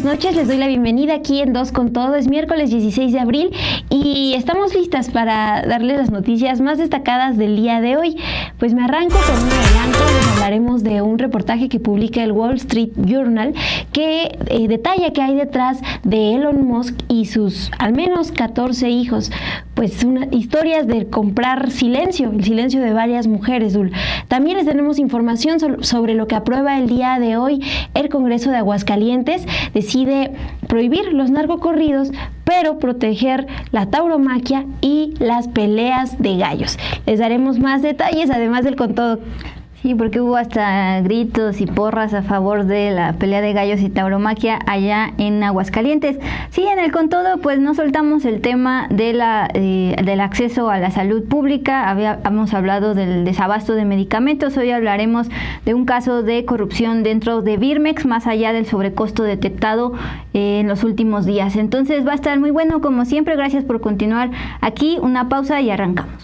buenas noches, les doy la bienvenida aquí en Dos con Todo. Es miércoles 16 de abril y estamos listas para darles las noticias más destacadas del día de hoy. Pues me arranco con un adelanto, les hablaremos de un reportaje que publica el Wall Street Journal que detalla qué hay detrás de Elon Musk y sus al menos 14 hijos. Pues historias de comprar silencio, el silencio de varias mujeres, Dul. También les tenemos información sobre lo que aprueba el día de hoy el Congreso de Aguascalientes. Decide prohibir los narcocorridos, pero proteger la tauromaquia y las peleas de gallos. Les daremos más detalles, además del con todo. Sí, porque hubo hasta gritos y porras a favor de la pelea de gallos y tauromaquia allá en Aguascalientes. Sí, en el con todo, pues no soltamos el tema de del acceso a la salud pública. Habíamos hablado del desabasto de medicamentos. Hoy hablaremos de un caso de corrupción dentro de Birmex, más allá del sobrecosto detectado en los últimos días. Entonces va a estar muy bueno, como siempre. Gracias por continuar aquí. Una pausa y arrancamos.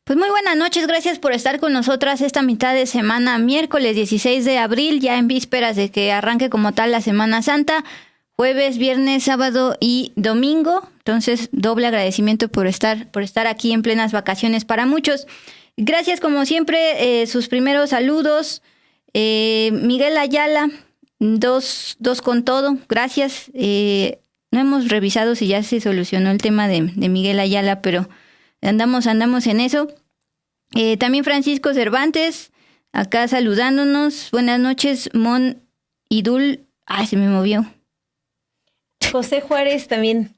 Pues muy buenas noches, gracias por estar con nosotras esta mitad de semana, miércoles 16 de abril, ya en vísperas de que arranque como tal la Semana Santa, jueves, viernes, sábado y domingo. Entonces, doble agradecimiento por estar aquí en plenas vacaciones para muchos. Gracias como siempre, sus primeros saludos. Miguel Ayala, dos con todo, gracias. No hemos revisado si ya se solucionó el tema de Miguel Ayala, pero andamos en eso. También Francisco Cervantes, acá saludándonos. Buenas noches, Mon y Dul. Ay, se me movió. José Juárez también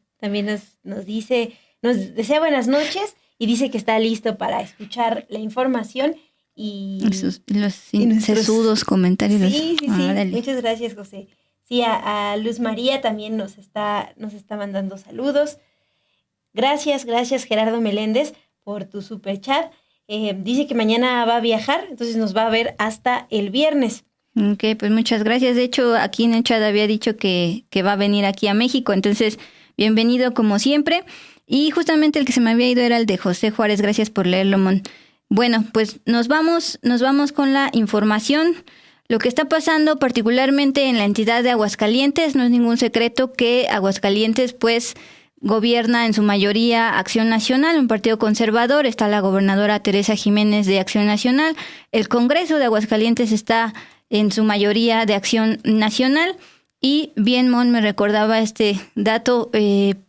nos dice, nos desea buenas noches y dice que está listo para escuchar la información y los sesudos comentarios. Sí. Muchas gracias, José. Sí, a Luz María también nos está mandando saludos. Gracias, Gerardo Meléndez, por tu superchat. Dice que mañana va a viajar, entonces nos va a ver hasta el viernes. Ok, pues muchas gracias. De hecho, aquí en el chat había dicho que va a venir aquí a México, entonces bienvenido como siempre. Y justamente el que se me había ido era el de José Juárez. Gracias por leerlo, Mon. Bueno, pues nos vamos con la información. Lo que está pasando particularmente en la entidad de Aguascalientes, no es ningún secreto que Aguascalientes pues gobierna en su mayoría Acción Nacional, un partido conservador. Está la gobernadora Teresa Jiménez de Acción Nacional. El Congreso de Aguascalientes está en su mayoría de Acción Nacional. Y bien, Mon me recordaba este dato,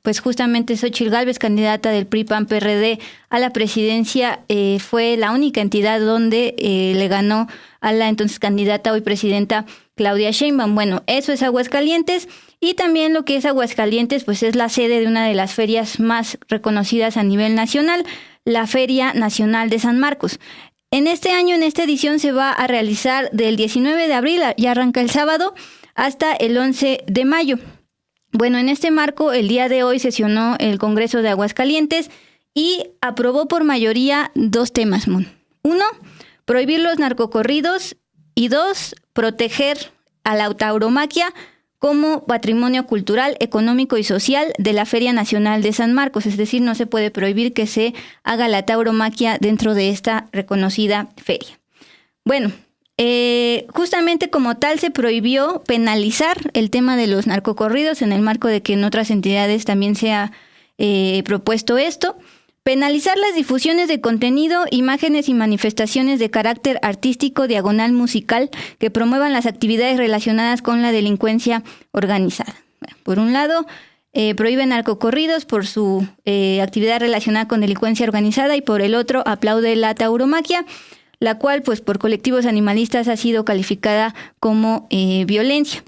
pues justamente Xóchitl Gálvez, candidata del PRI-PAN-PRD a la presidencia, fue la única entidad donde le ganó a la entonces candidata, hoy presidenta, Claudia Sheinbaum. Bueno, eso es Aguascalientes. Y también lo que es Aguascalientes, pues es la sede de una de las ferias más reconocidas a nivel nacional, la Feria Nacional de San Marcos. En este año, en esta edición, se va a realizar del 19 de abril, ya arranca el sábado, hasta el 11 de mayo. Bueno, en este marco, el día de hoy sesionó el Congreso de Aguascalientes y aprobó por mayoría 2 temas, Mon. 1, prohibir los narcocorridos y 2, proteger a la tauromaquia como patrimonio cultural, económico y social de la Feria Nacional de San Marcos. Es decir, no se puede prohibir que se haga la tauromaquia dentro de esta reconocida feria. Bueno, justamente como tal se prohibió penalizar el tema de los narcocorridos en el marco de que en otras entidades también se ha propuesto esto. Penalizar las difusiones de contenido, imágenes y manifestaciones de carácter artístico, diagonal musical, que promuevan las actividades relacionadas con la delincuencia organizada. Bueno, por un lado, prohíbe narcocorridos por su actividad relacionada con delincuencia organizada y por el otro aplaude la tauromaquia. la cual pues por colectivos animalistas ha sido calificada como violencia.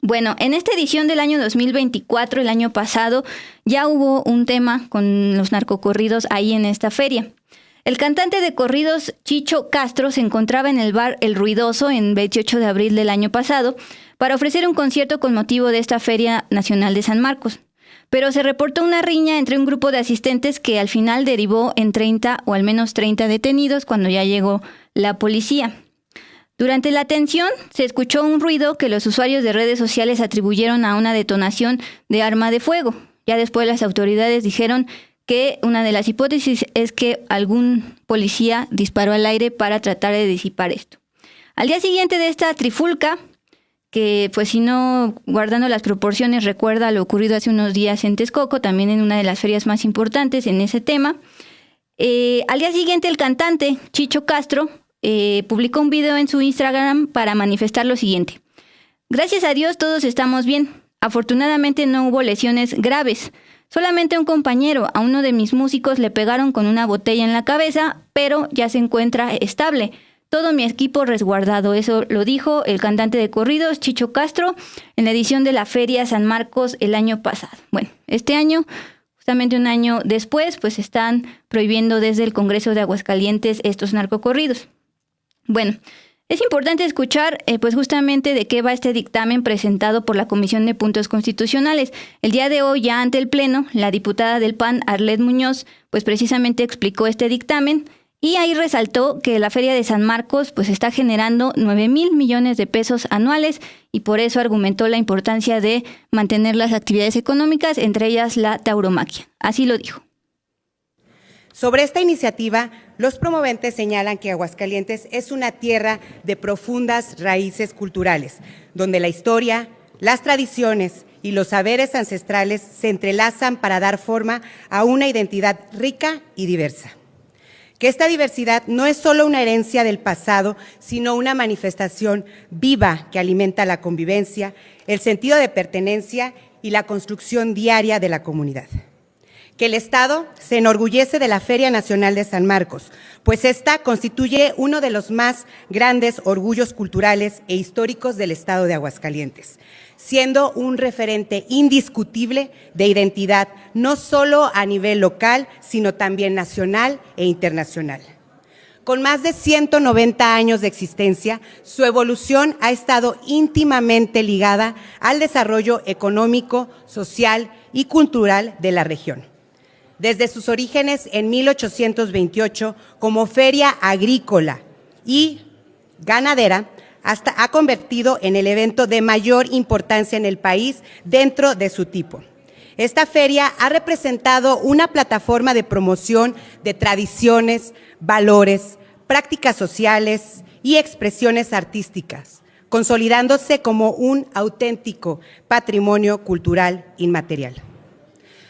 Bueno, en esta edición del año 2024, el año pasado, ya hubo un tema con los narcocorridos ahí en esta feria. El cantante de corridos Chicho Castro se encontraba en el bar El Ruidoso en 28 de abril del año pasado para ofrecer un concierto con motivo de esta Feria Nacional de San Marcos. Pero se reportó una riña entre un grupo de asistentes que al final derivó en 30 o al menos 30 detenidos cuando ya llegó la policía. Durante la atención se escuchó un ruido que los usuarios de redes sociales atribuyeron a una detonación de arma de fuego. Ya después las autoridades dijeron que una de las hipótesis es que algún policía disparó al aire para tratar de disipar esto. Al día siguiente de esta trifulca, que pues si no, guardando las proporciones, recuerda lo ocurrido hace unos días en Texcoco, también en una de las ferias más importantes en ese tema, al día siguiente el cantante Chicho Castro publicó un video en su Instagram para manifestar lo siguiente: gracias a Dios todos estamos bien, afortunadamente no hubo lesiones graves, solamente un compañero, a uno de mis músicos le pegaron con una botella en la cabeza, pero ya se encuentra estable, todo mi equipo resguardado. Eso lo dijo el cantante de corridos Chicho Castro en la edición de la Feria San Marcos el año pasado. Bueno, este año, justamente un año después, pues están prohibiendo desde el Congreso de Aguascalientes estos narcocorridos. Bueno, es importante escuchar pues justamente de qué va este dictamen presentado por la Comisión de Puntos Constitucionales. El día de hoy, ya ante el Pleno, la diputada del PAN, Arlet Muñoz, pues precisamente explicó este dictamen y ahí resaltó que la Feria de San Marcos pues está generando 9,000 millones de pesos anuales y por eso argumentó la importancia de mantener las actividades económicas, entre ellas la tauromaquia. Así lo dijo. Sobre esta iniciativa, los promoventes señalan que Aguascalientes es una tierra de profundas raíces culturales, donde la historia, las tradiciones y los saberes ancestrales se entrelazan para dar forma a una identidad rica y diversa. Que esta diversidad no es solo una herencia del pasado, sino una manifestación viva que alimenta la convivencia, el sentido de pertenencia y la construcción diaria de la comunidad. Que el Estado se enorgullece de la Feria Nacional de San Marcos, pues esta constituye uno de los más grandes orgullos culturales e históricos del Estado de Aguascalientes, siendo un referente indiscutible de identidad no solo a nivel local, sino también nacional e internacional. Con más de 190 años de existencia, su evolución ha estado íntimamente ligada al desarrollo económico, social y cultural de la región. Desde sus orígenes en 1828 como feria agrícola y ganadera, hasta ha convertido en el evento de mayor importancia en el país dentro de su tipo. Esta feria ha representado una plataforma de promoción de tradiciones, valores, prácticas sociales y expresiones artísticas, consolidándose como un auténtico patrimonio cultural inmaterial.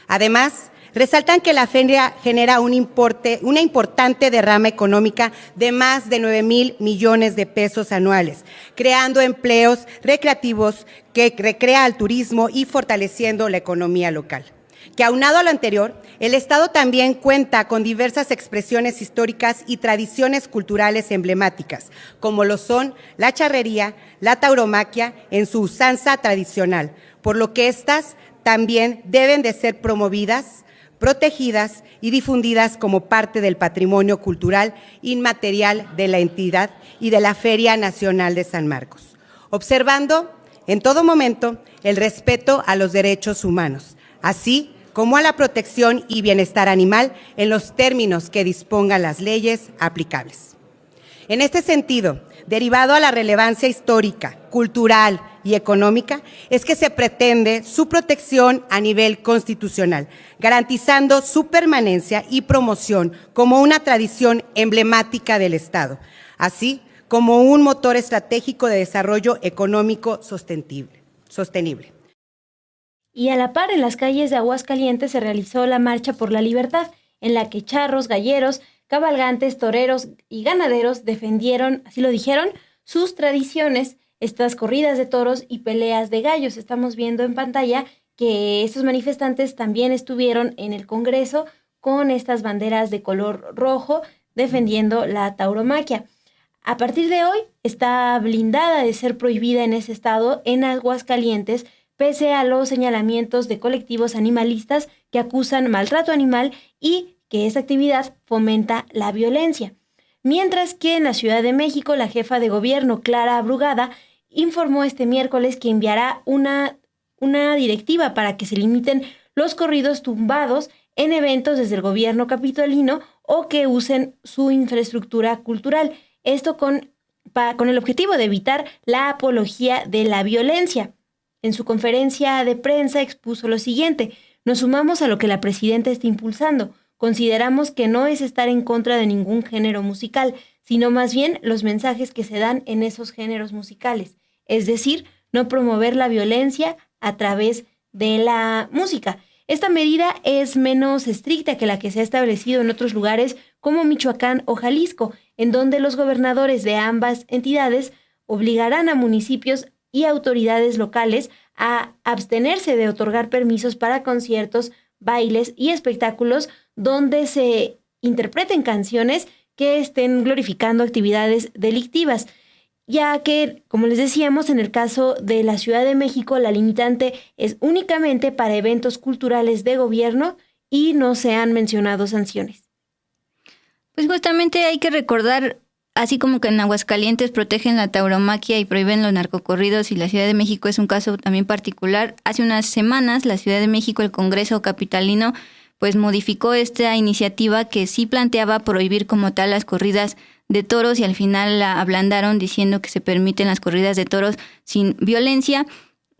Además, resaltan que la feria genera una importante derrama económica de más de 9,000 millones de pesos anuales, creando empleos recreativos que recrea al turismo y fortaleciendo la economía local. Que aunado a lo anterior, el Estado también cuenta con diversas expresiones históricas y tradiciones culturales emblemáticas, como lo son la charrería, la tauromaquia en su usanza tradicional, por lo que estas también deben de ser promovidas, protegidas y difundidas como parte del patrimonio cultural inmaterial de la entidad y de la Feria Nacional de San Marcos, observando en todo momento el respeto a los derechos humanos, así como a la protección y bienestar animal en los términos que dispongan las leyes aplicables. En este sentido, derivado a la relevancia histórica, cultural y económica, es que se pretende su protección a nivel constitucional, garantizando su permanencia y promoción como una tradición emblemática del Estado, así como un motor estratégico de desarrollo económico sostenible. Y a la par, en las calles de Aguascalientes se realizó la Marcha por la Libertad, en la que charros, galleros, cabalgantes, toreros y ganaderos defendieron, así lo dijeron, sus tradiciones, estas corridas de toros y peleas de gallos. Estamos viendo en pantalla que estos manifestantes también estuvieron en el Congreso con estas banderas de color rojo defendiendo la tauromaquia. A partir de hoy está blindada de ser prohibida en ese estado en Aguascalientes, pese a los señalamientos de colectivos animalistas que acusan maltrato animal y que esta actividad fomenta la violencia. Mientras que en la Ciudad de México, la jefa de gobierno, Clara Brugada, informó este miércoles que enviará una directiva para que se limiten los corridos tumbados en eventos desde el gobierno capitalino o que usen su infraestructura cultural. Esto con el objetivo de evitar la apología de la violencia. En su conferencia de prensa expuso lo siguiente: nos sumamos a lo que la presidenta está impulsando. Consideramos que no es estar en contra de ningún género musical, sino más bien los mensajes que se dan en esos géneros musicales. Es decir, no promover la violencia a través de la música. Esta medida es menos estricta que la que se ha establecido en otros lugares como Michoacán o Jalisco, en donde los gobernadores de ambas entidades obligarán a municipios y autoridades locales a abstenerse de otorgar permisos para conciertos, bailes y espectáculos donde se interpreten canciones que estén glorificando actividades delictivas, ya que, como les decíamos, en el caso de la Ciudad de México, la limitante es únicamente para eventos culturales de gobierno y no se han mencionado sanciones. Pues justamente hay que recordar, así como que en Aguascalientes protegen la tauromaquia y prohíben los narcocorridos, y la Ciudad de México es un caso también particular. Hace unas semanas la Ciudad de México, el Congreso capitalino, pues modificó esta iniciativa que sí planteaba prohibir como tal las corridas de toros, y al final la ablandaron diciendo que se permiten las corridas de toros sin violencia,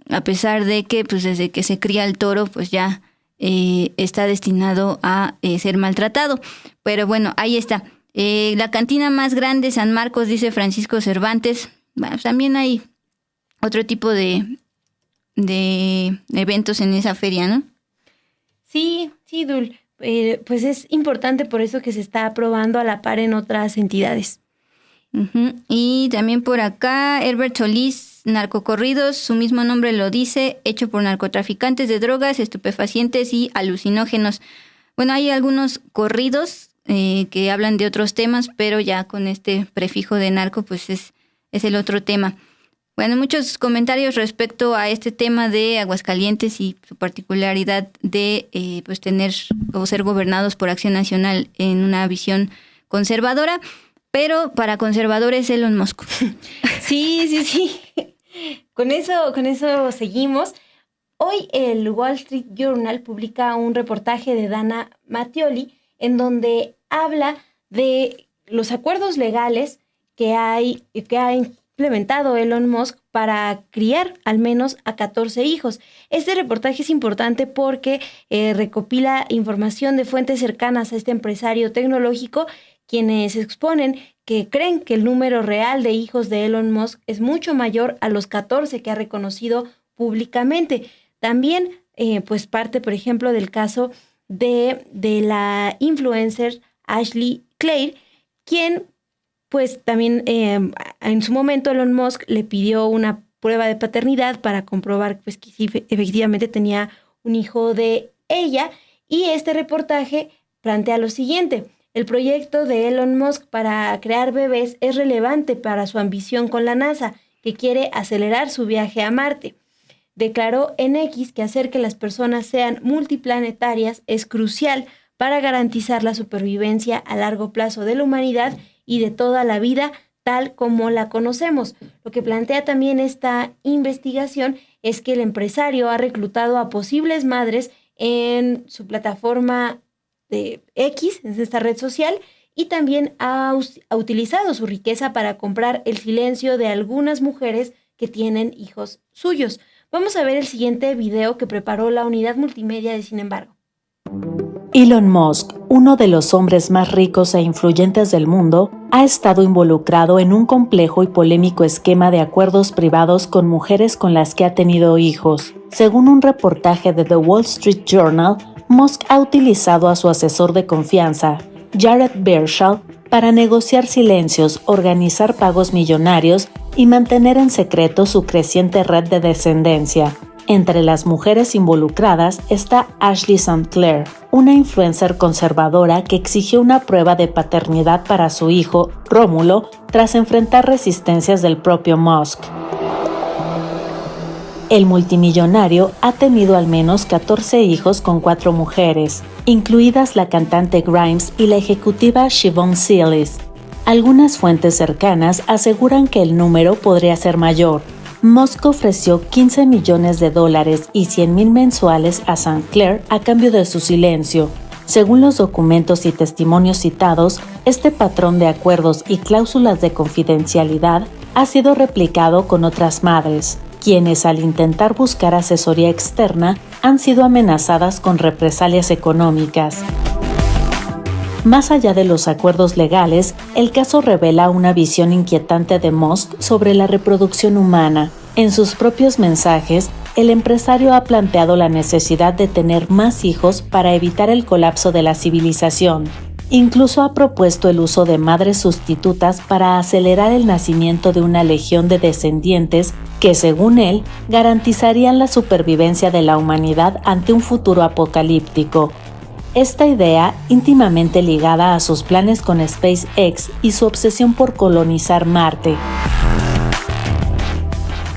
a pesar de que pues desde que se cría el toro pues ya está destinado a ser maltratado. Pero bueno, ahí está. La cantina más grande, San Marcos, dice Francisco Cervantes. Bueno, también hay otro tipo de eventos en esa feria, ¿no? Sí, Dul. Pues es importante por eso que se está aprobando a la par en otras entidades. Uh-huh. Y también por acá, Herbert Solís, narcocorridos, su mismo nombre lo dice, hecho por narcotraficantes de drogas, estupefacientes y alucinógenos. Bueno, hay algunos corridos que hablan de otros temas, pero ya con este prefijo de narco, pues es el otro tema. Bueno, muchos comentarios respecto a este tema de Aguascalientes y su particularidad de pues tener o ser gobernados por Acción Nacional en una visión conservadora, pero para conservadores Elon Musk. Sí. Con eso seguimos. Hoy el Wall Street Journal publica un reportaje de Dana Mattioli en donde habla de los acuerdos legales que ha implementado Elon Musk para criar al menos a 14 hijos. Este reportaje es importante porque recopila información de fuentes cercanas a este empresario tecnológico, quienes exponen que creen que el número real de hijos de Elon Musk es mucho mayor a los 14 que ha reconocido públicamente. También, pues parte, por ejemplo, del caso de la influencer Ashley Clare, quien pues también en su momento Elon Musk le pidió una prueba de paternidad para comprobar pues, que sí, efectivamente tenía un hijo de ella, y este reportaje plantea lo siguiente: el proyecto de Elon Musk para crear bebés es relevante para su ambición con la NASA, que quiere acelerar su viaje a Marte. Declaró en X que hacer que las personas sean multiplanetarias es crucial para garantizar la supervivencia a largo plazo de la humanidad y de toda la vida tal como la conocemos. Lo que plantea también esta investigación es que el empresario ha reclutado a posibles madres en su plataforma de X, es esta red social, y también ha utilizado su riqueza para comprar el silencio de algunas mujeres que tienen hijos suyos. Vamos a ver el siguiente video que preparó la unidad multimedia de Sin embargo. Elon Musk, uno de los hombres más ricos e influyentes del mundo, ha estado involucrado en un complejo y polémico esquema de acuerdos privados con mujeres con las que ha tenido hijos. Según un reportaje de The Wall Street Journal, Musk ha utilizado a su asesor de confianza, Jared Verschall, para negociar silencios, organizar pagos millonarios y mantener en secreto su creciente red de descendencia. Entre las mujeres involucradas está Ashley St. Clair, una influencer conservadora que exigió una prueba de paternidad para su hijo, Rómulo, tras enfrentar resistencias del propio Musk. El multimillonario ha tenido al menos 14 hijos con 4 mujeres, incluidas la cantante Grimes y la ejecutiva Siobhan Silas. Algunas fuentes cercanas aseguran que el número podría ser mayor. Musk ofreció $15 millones y 100,000 mensuales a St. Clair a cambio de su silencio. Según los documentos y testimonios citados, este patrón de acuerdos y cláusulas de confidencialidad ha sido replicado con otras madres, quienes al intentar buscar asesoría externa han sido amenazadas con represalias económicas. Más allá de los acuerdos legales, el caso revela una visión inquietante de Musk sobre la reproducción humana. En sus propios mensajes, el empresario ha planteado la necesidad de tener más hijos para evitar el colapso de la civilización. Incluso ha propuesto el uso de madres sustitutas para acelerar el nacimiento de una legión de descendientes que, según él, garantizarían la supervivencia de la humanidad ante un futuro apocalíptico. Esta idea, íntimamente ligada a sus planes con SpaceX y su obsesión por colonizar Marte.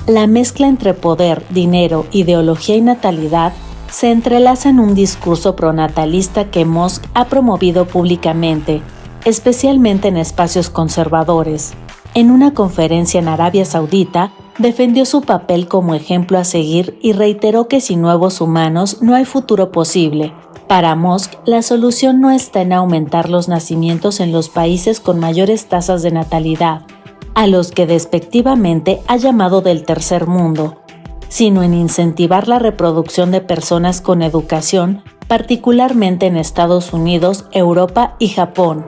La mezcla entre poder, dinero, ideología y natalidad se entrelaza en un discurso pronatalista que Musk ha promovido públicamente, especialmente en espacios conservadores. En una conferencia en Arabia Saudita, defendió su papel como ejemplo a seguir y reiteró que sin nuevos humanos no hay futuro posible. Para Musk, la solución no está en aumentar los nacimientos en los países con mayores tasas de natalidad, a los que despectivamente ha llamado del tercer mundo, sino en incentivar la reproducción de personas con educación, particularmente en Estados Unidos, Europa y Japón.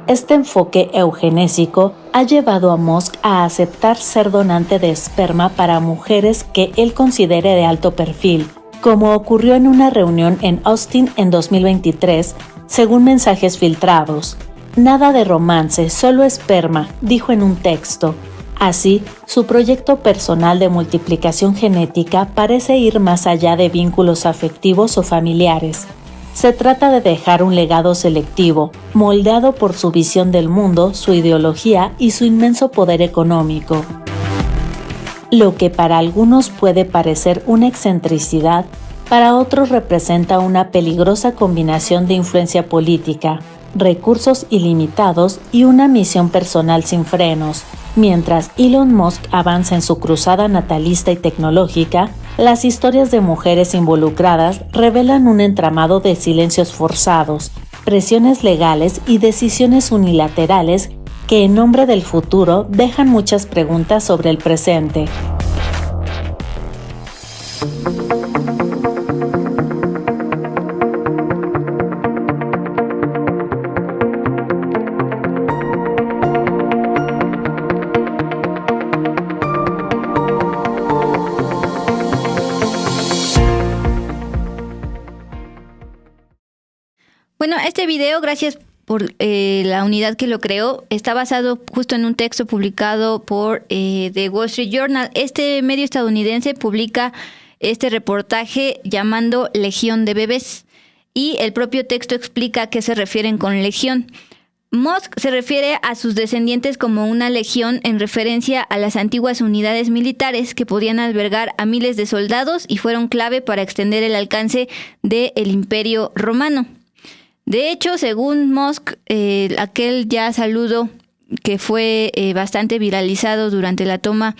Este enfoque eugenésico ha llevado a Musk a aceptar ser donante de esperma para mujeres que él considere de alto perfil, como ocurrió en una reunión en Austin en 2023, según mensajes filtrados. Nada de romance, solo esperma, dijo en un texto. Así, su proyecto personal de multiplicación genética parece ir más allá de vínculos afectivos o familiares. Se trata de dejar un legado selectivo, moldeado por su visión del mundo, su ideología y su inmenso poder económico. Lo que para algunos puede parecer una excentricidad, para otros representa una peligrosa combinación de influencia política, recursos ilimitados y una misión personal sin frenos. Mientras Elon Musk avanza en su cruzada natalista y tecnológica, las historias de mujeres involucradas revelan un entramado de silencios forzados, presiones legales y decisiones unilaterales que en nombre del futuro dejan muchas preguntas sobre el presente. Bueno, este video, gracias por la unidad que lo creó, está basado justo en un texto publicado por The Wall Street Journal. Este medio estadounidense publica este reportaje llamando Legión de Bebés y el propio texto explica a qué se refieren con legión. Musk se refiere a sus descendientes como una legión en referencia a las antiguas unidades militares que podían albergar a miles de soldados y fueron clave para extender el alcance del Imperio Romano. De hecho, según Musk, aquel ya saludo que fue bastante viralizado durante la toma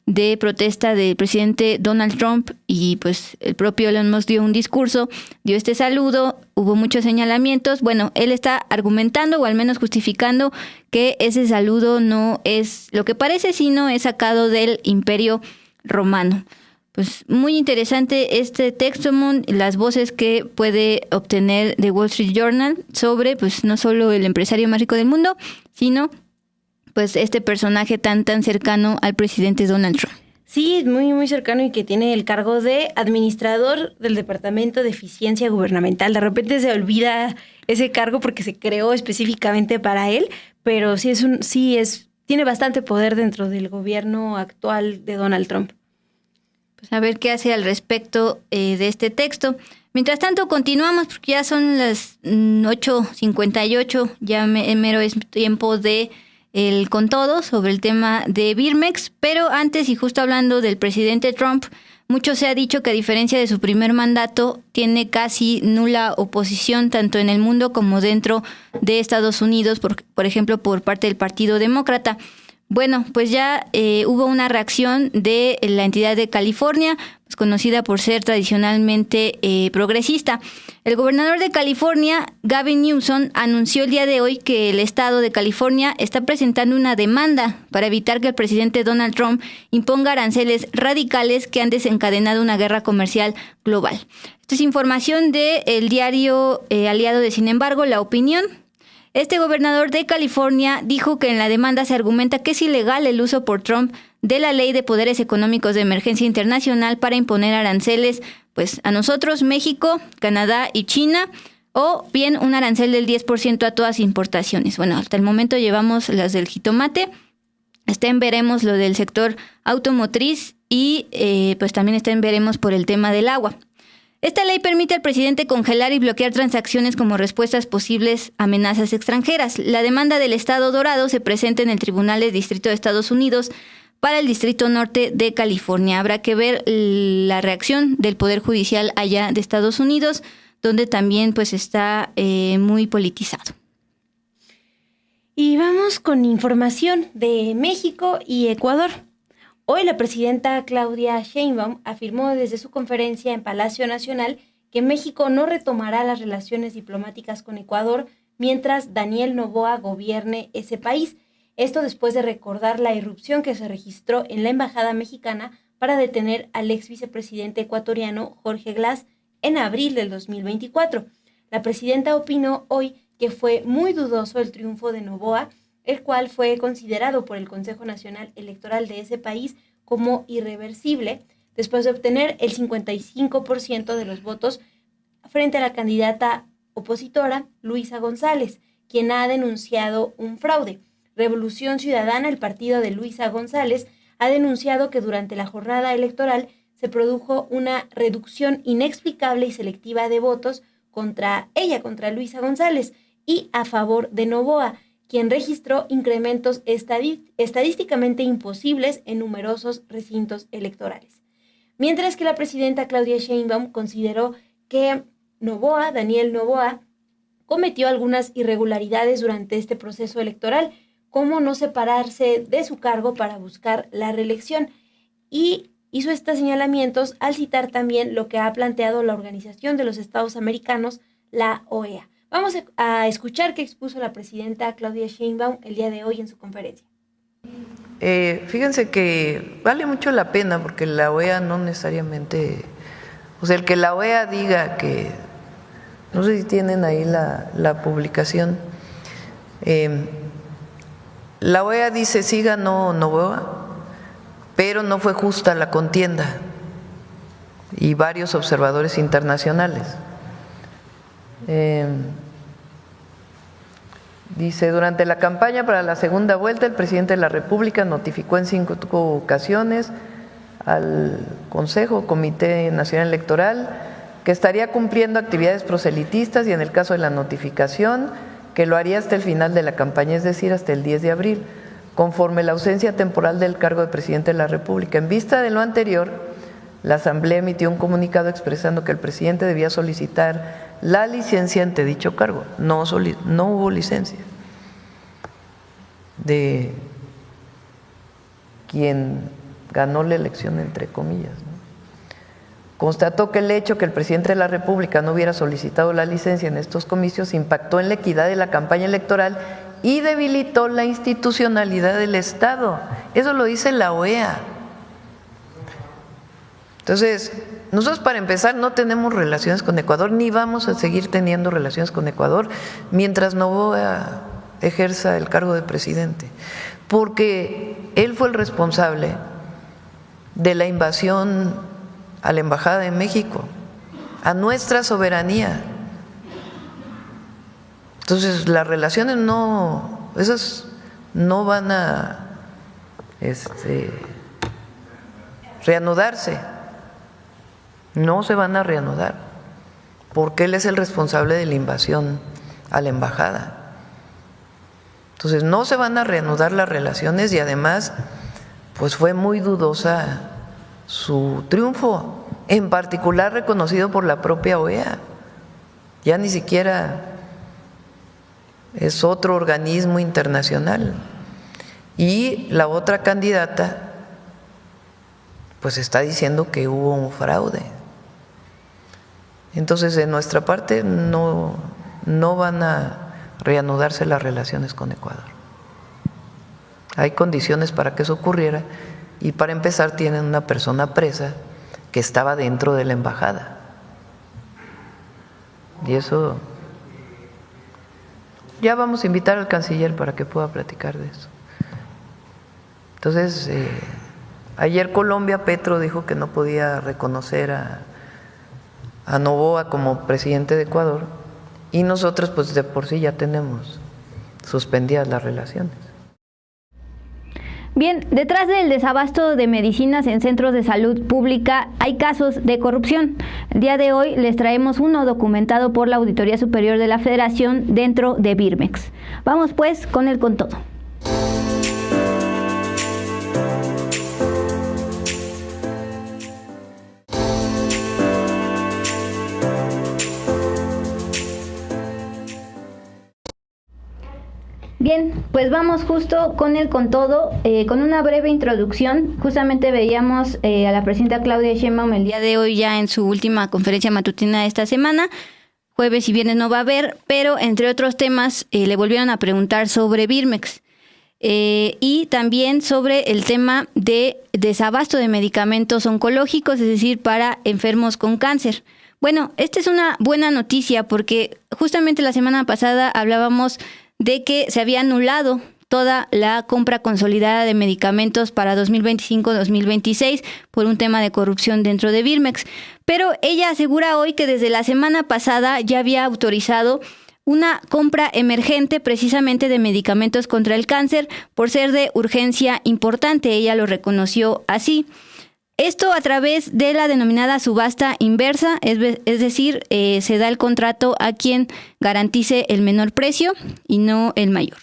de protesta del presidente Donald Trump y pues el propio Elon Musk dio un discurso, dio este saludo, hubo muchos señalamientos. Bueno, él está argumentando o al menos justificando que ese saludo no es lo que parece, sino es sacado del Imperio Romano. Pues muy interesante este texto, las voces que puede obtener The Wall Street Journal sobre, pues no solo el empresario más rico del mundo, sino pues este personaje tan cercano al presidente Donald Trump. Sí, muy, muy cercano y que tiene el cargo de administrador del Departamento de Eficiencia Gubernamental. De repente se olvida ese cargo porque se creó específicamente para él, pero tiene bastante poder dentro del gobierno actual de Donald Trump. pues a ver qué hace al respecto de este texto. Mientras tanto, continuamos porque ya son las 8:58, ya mero es tiempo de el Con Todo sobre el tema de Birmex, pero antes, y justo hablando del presidente Trump, mucho se ha dicho que a diferencia de su primer mandato, tiene casi nula oposición tanto en el mundo como dentro de Estados Unidos, por ejemplo, por parte del Partido Demócrata. Bueno, pues ya hubo una reacción de la entidad de California, pues conocida por ser tradicionalmente progresista. El gobernador de California, Gavin Newsom, anunció el día de hoy que el estado de California está presentando una demanda para evitar que el presidente Donald Trump imponga aranceles radicales que han desencadenado una guerra comercial global. Esto es información del diario aliado de Sin embargo, La Opinión. Este gobernador de California dijo que en la demanda se argumenta que es ilegal el uso por Trump de la Ley de Poderes Económicos de Emergencia Internacional para imponer aranceles pues a nosotros, México, Canadá y China, o bien un arancel del 10% a todas importaciones. Bueno, hasta el momento llevamos las del jitomate, veremos lo del sector automotriz y pues también veremos por el tema del agua. Esta ley permite al presidente congelar y bloquear transacciones como respuestas a posibles amenazas extranjeras. La demanda del Estado Dorado se presenta en el Tribunal de Distrito de Estados Unidos para el Distrito Norte de California. Habrá que ver la reacción del Poder Judicial allá de Estados Unidos, donde también pues está muy politizado. Y vamos con información de México y Ecuador. Hoy la presidenta Claudia Sheinbaum afirmó desde su conferencia en Palacio Nacional que México no retomará las relaciones diplomáticas con Ecuador mientras Daniel Noboa gobierne ese país. Esto después de recordar la irrupción que se registró en la embajada mexicana para detener al ex vicepresidente ecuatoriano Jorge Glass en abril del 2024. La presidenta opinó hoy que fue muy dudoso el triunfo de Noboa, el cual fue considerado por el Consejo Nacional Electoral de ese país como irreversible, después de obtener el 55% de los votos frente a la candidata opositora Luisa González, quien ha denunciado un fraude. Revolución Ciudadana, el partido de Luisa González, ha denunciado que durante la jornada electoral se produjo una reducción inexplicable y selectiva de votos contra Luisa González, y a favor de Noboa, quien registró incrementos estadísticamente imposibles en numerosos recintos electorales. Mientras que la presidenta Claudia Sheinbaum consideró que Daniel Noboa, cometió algunas irregularidades durante este proceso electoral, como no separarse de su cargo para buscar la reelección, y hizo estos señalamientos al citar también lo que ha planteado la Organización de los Estados Americanos, la OEA. Vamos a escuchar qué expuso la presidenta Claudia Sheinbaum el día de hoy en su conferencia. Fíjense que vale mucho la pena porque la OEA no necesariamente, o sea, el que la OEA diga que, no sé si tienen ahí la publicación, la OEA dice sí ganó Noboa, pero no fue justa la contienda, y varios observadores internacionales. Dice, durante la campaña para la segunda vuelta, el presidente de la República notificó en 5 ocasiones al Consejo, Comité Nacional Electoral, que estaría cumpliendo actividades proselitistas y en el caso de la notificación, que lo haría hasta el final de la campaña, es decir, hasta el 10 de abril, conforme la ausencia temporal del cargo de presidente de la República. En vista de lo anterior, la Asamblea emitió un comunicado expresando que el presidente debía solicitar la licencia ante dicho cargo. No hubo licencia de quien ganó la elección, entre comillas, ¿no? Constató que el hecho que el presidente de la República no hubiera solicitado la licencia en estos comicios impactó en la equidad de la campaña electoral y debilitó la institucionalidad del Estado. Eso lo dice la OEA. Entonces, nosotros para empezar no tenemos relaciones con Ecuador, ni vamos a seguir teniendo relaciones con Ecuador mientras Noboa ejerza el cargo de presidente, porque él fue el responsable de la invasión a la Embajada de México, a nuestra soberanía. Entonces, las relaciones esas no van a reanudarse. no se van a reanudar, porque él es el responsable de la invasión a la embajada. Entonces no se van a reanudar las relaciones y además pues fue muy dudosa su triunfo, en particular reconocido por la propia OEA. Ya ni siquiera es otro organismo internacional. Y la otra candidata pues está diciendo que hubo un fraude. Entonces de nuestra parte no van a reanudarse las relaciones con Ecuador. Hay condiciones para que eso ocurriera y para empezar tienen una persona presa que estaba dentro de la embajada. Y eso, ya vamos a invitar al canciller para que pueda platicar de eso. Entonces, ayer Colombia, Petro dijo que no podía reconocer a Noboa como presidente de Ecuador y nosotros pues de por sí ya tenemos suspendidas las relaciones. Bien, detrás del desabasto de medicinas en centros de salud pública hay casos de corrupción. El día de hoy les traemos uno documentado por la Auditoría Superior de la Federación dentro de Birmex. Vamos pues con el con todo. Bien, pues vamos justo con el con todo, con una breve introducción. Justamente veíamos a la presidenta Claudia Sheinbaum el día de hoy ya en su última conferencia matutina de esta semana. Jueves y viernes no va a haber, pero entre otros temas le volvieron a preguntar sobre Birmex y también sobre el tema de desabasto de medicamentos oncológicos, es decir, para enfermos con cáncer. Bueno, esta es una buena noticia porque justamente la semana pasada hablábamos de que se había anulado toda la compra consolidada de medicamentos para 2025-2026 por un tema de corrupción dentro de Birmex. Pero ella asegura hoy que desde la semana pasada ya había autorizado una compra emergente precisamente de medicamentos contra el cáncer por ser de urgencia importante. Ella lo reconoció así. Esto a través de la denominada subasta inversa, es decir, se da el contrato a quien garantice el menor precio y no el mayor.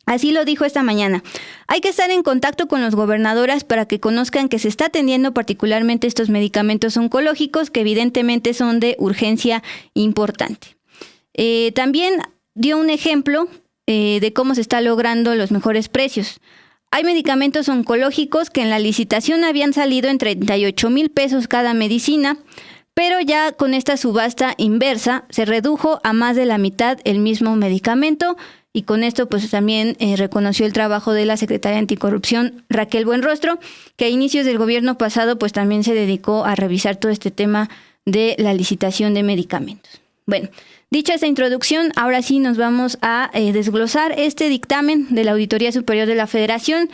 Así lo dijo esta mañana. Hay que estar en contacto con los gobernadores para que conozcan que se está atendiendo particularmente estos medicamentos oncológicos que evidentemente son de urgencia importante. También dio un ejemplo de cómo se está logrando los mejores precios. Hay medicamentos oncológicos que en la licitación habían salido en 38,000 pesos cada medicina, pero ya con esta subasta inversa se redujo a más de la mitad el mismo medicamento y con esto pues también reconoció el trabajo de la secretaria anticorrupción Raquel Buenrostro, que a inicios del gobierno pasado pues también se dedicó a revisar todo este tema de la licitación de medicamentos. Bueno, dicha esta introducción, ahora sí nos vamos a desglosar este dictamen de la Auditoría Superior de la Federación.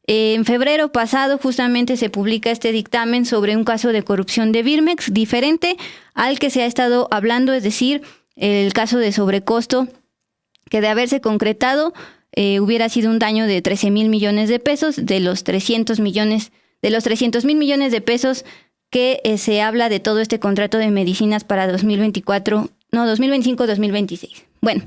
En febrero pasado justamente se publica este dictamen sobre un caso de corrupción de Birmex, diferente al que se ha estado hablando, es decir, el caso de sobrecosto que de haberse concretado hubiera sido un daño de 13,000 millones de pesos de los 300,000 millones de pesos que se habla de todo este contrato de medicinas para 2025-2026. Bueno,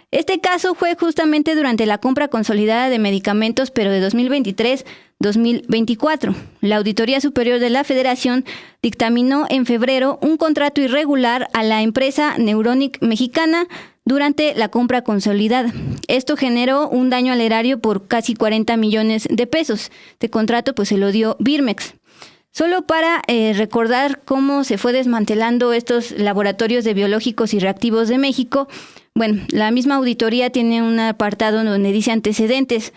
este caso fue justamente durante la compra consolidada de medicamentos, pero de 2023-2024. La Auditoría Superior de la Federación dictaminó en febrero un contrato irregular a la empresa Neuronic mexicana durante la compra consolidada. Esto generó un daño al erario por casi 40 millones de pesos. Este contrato pues se lo dio Birmex. Solo para recordar cómo se fue desmantelando estos laboratorios de biológicos y reactivos de México, bueno, la misma auditoría tiene un apartado donde dice antecedentes.